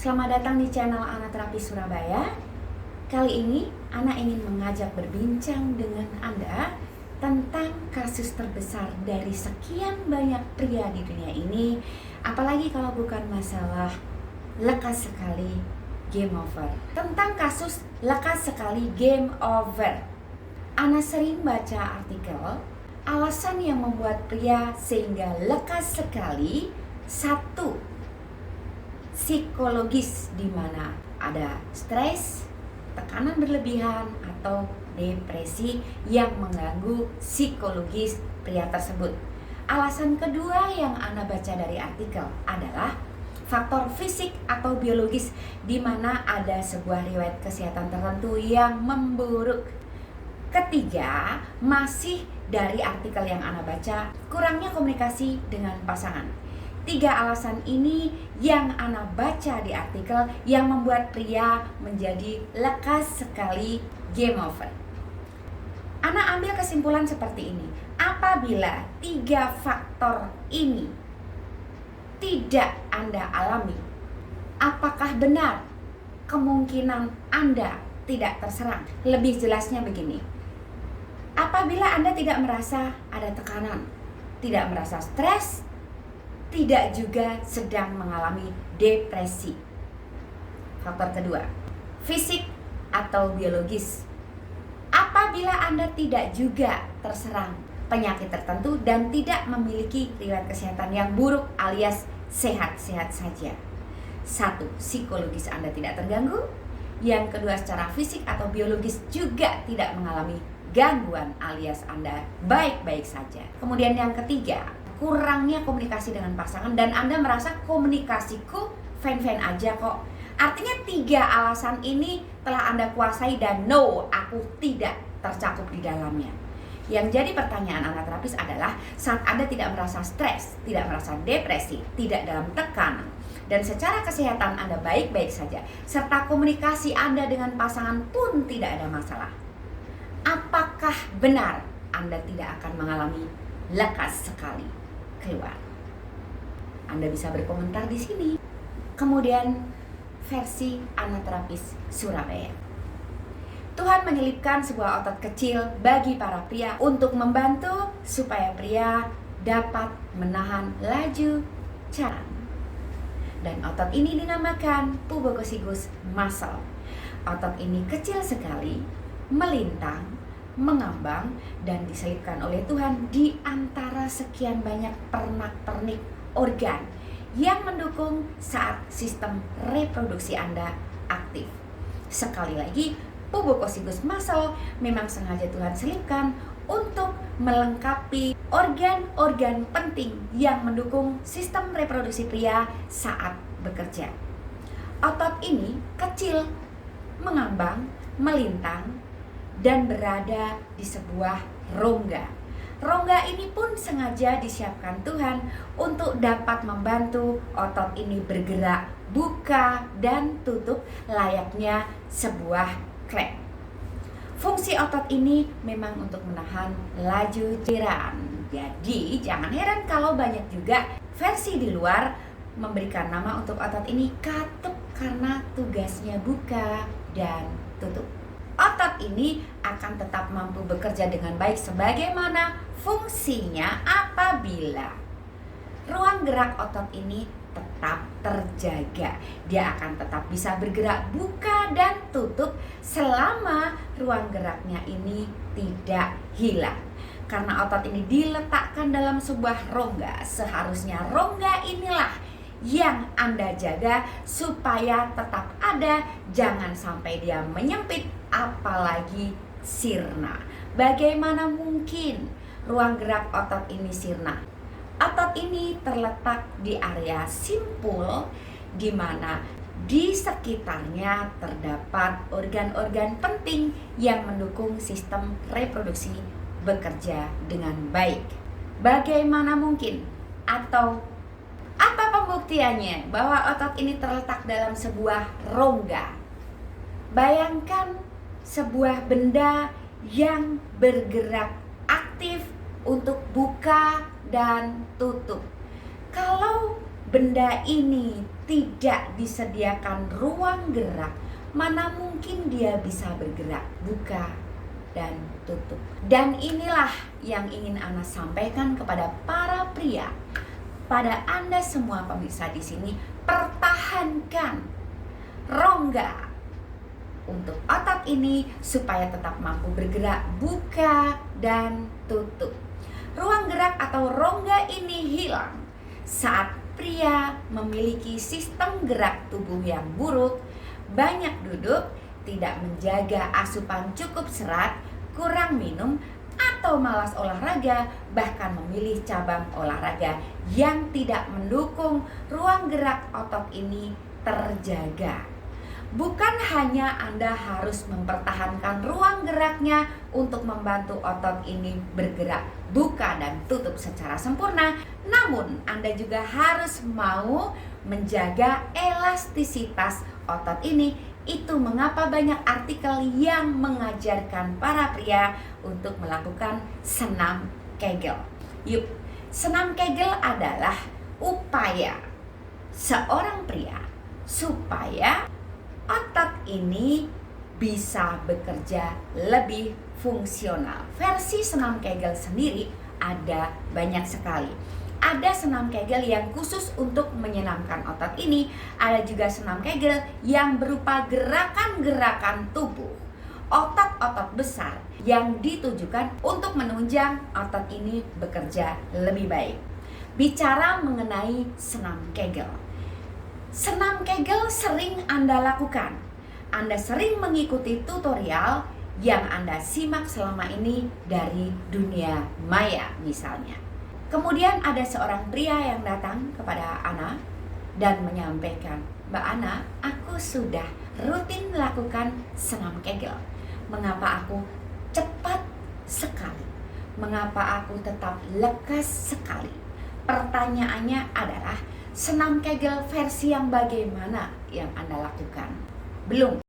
Selamat datang di channel Ana Terapi Surabaya. Kali ini Ana ingin mengajak berbincang dengan Anda tentang kasus terbesar dari sekian banyak pria di dunia ini. Apalagi kalau bukan masalah lekas sekali game over. Tentang kasus lekas sekali game over. Ana sering baca artikel alasan yang membuat pria sehingga lekas sekali. Satu, psikologis, di mana ada stres, tekanan berlebihan, atau depresi yang mengganggu psikologis pria tersebut. Alasan kedua yang Ana baca dari artikel adalah faktor fisik atau biologis, di mana ada sebuah riwayat kesehatan tertentu yang memburuk. Ketiga, masih dari artikel yang Ana baca, kurangnya komunikasi dengan pasangan. Tiga alasan ini yang Ana baca di artikel yang membuat pria menjadi lekas sekali game over. Ana ambil kesimpulan seperti ini. Apabila tiga faktor ini tidak Anda alami, apakah benar kemungkinan Anda tidak terserang? Lebih jelasnya begini. Apabila Anda tidak merasa ada tekanan, tidak merasa stres, tidak juga sedang mengalami depresi. Faktor kedua, fisik atau biologis. Apabila Anda tidak juga terserang penyakit tertentu dan tidak memiliki riwayat kesehatan yang buruk alias sehat-sehat saja. Satu, psikologis Anda tidak terganggu. Yang kedua, secara fisik atau biologis juga tidak mengalami gangguan alias Anda baik-baik saja. Kemudian yang ketiga, kurangnya komunikasi dengan pasangan dan Anda merasa komunikasiku fine-fine aja kok. Artinya tiga alasan ini telah Anda kuasai dan no, aku tidak tercakup di dalamnya. Yang jadi pertanyaan anak terapis adalah saat Anda tidak merasa stres, tidak merasa depresi, tidak dalam tekanan, dan secara kesehatan Anda baik-baik saja, serta komunikasi Anda dengan pasangan pun tidak ada masalah. Apakah benar Anda tidak akan mengalami lekas sekali keluar? Anda bisa berkomentar di sini. Kemudian versi Ana Terapis Surabaya. Tuhan menyelipkan sebuah otot kecil bagi para pria untuk membantu supaya pria dapat menahan laju jalan. Dan otot ini dinamakan pubococcygos muscle. Otot ini kecil sekali, melintang, mengambang, dan diselipkan oleh Tuhan di antara sekian banyak pernak-pernik organ yang mendukung saat sistem reproduksi Anda aktif. Sekali lagi, pubococcygos muscle memang sengaja Tuhan selipkan untuk melengkapi organ-organ penting yang mendukung sistem reproduksi pria saat bekerja. Otot ini kecil, mengambang, melintang, dan berada di sebuah rongga. Rongga ini pun sengaja disiapkan Tuhan untuk dapat membantu otot ini bergerak, buka dan tutup layaknya sebuah klep. Fungsi otot ini memang untuk menahan laju jalan. Jadi jangan heran kalau banyak juga versi di luar memberikan nama untuk otot ini katup karena tugasnya buka dan tutup. Otot ini akan tetap mampu bekerja dengan baik sebagaimana fungsinya apabila ruang gerak otot ini tetap terjaga. Dia akan tetap bisa bergerak buka dan tutup selama ruang geraknya ini tidak hilang. Karena otot ini diletakkan dalam sebuah rongga, seharusnya rongga inilah yang Anda jaga supaya tetap ada, jangan sampai dia menyempit apalagi sirna. Bagaimana mungkin ruang gerak otot ini sirna? Otot ini terletak di area simpul, di mana di sekitarnya terdapat organ-organ penting yang mendukung sistem reproduksi bekerja dengan baik. Bagaimana mungkin? Atau apa pembuktiannya bahwa otot ini terletak dalam sebuah rongga? Bayangkan sebuah benda yang bergerak aktif untuk buka dan tutup. Kalau benda ini tidak disediakan ruang gerak, mana mungkin dia bisa bergerak, buka dan tutup. Dan inilah yang ingin Ana sampaikan kepada para pria. Pada Anda semua pemirsa di sini, pertahankan rongga untuk otot ini supaya tetap mampu bergerak, buka dan tutup. Ruang gerak atau rongga ini hilang saat pria memiliki sistem gerak tubuh yang buruk, banyak duduk, tidak menjaga asupan cukup serat, kurang minum, atau malas olahraga, bahkan memilih cabang olahraga yang tidak mendukung ruang gerak otot ini terjaga. Bukan hanya Anda harus mempertahankan ruang geraknya untuk membantu otot ini bergerak, buka dan tutup secara sempurna, namun Anda juga harus mau menjaga elastisitas otot ini. Itu mengapa banyak artikel yang mengajarkan para pria untuk melakukan senam Kegel. Yuk, senam Kegel adalah upaya seorang pria supaya otot ini bisa bekerja lebih fungsional. Versi senam Kegel sendiri ada banyak sekali. Ada senam Kegel yang khusus untuk menyenamkan otot ini. Ada juga senam Kegel yang berupa gerakan-gerakan tubuh, otot-otot besar yang ditujukan untuk menunjang otot ini bekerja lebih baik. Bicara mengenai senam Kegel, senam Kegel sering Anda lakukan. Anda sering mengikuti tutorial yang Anda simak selama ini dari dunia maya misalnya. Kemudian ada seorang pria yang datang kepada Ana dan menyampaikan, "Mbak Ana, aku sudah rutin melakukan senam Kegel. Mengapa aku cepat sekali? Mengapa aku tetap lekas sekali?" Pertanyaannya adalah, senam Kegel versi yang bagaimana yang Anda lakukan? Belum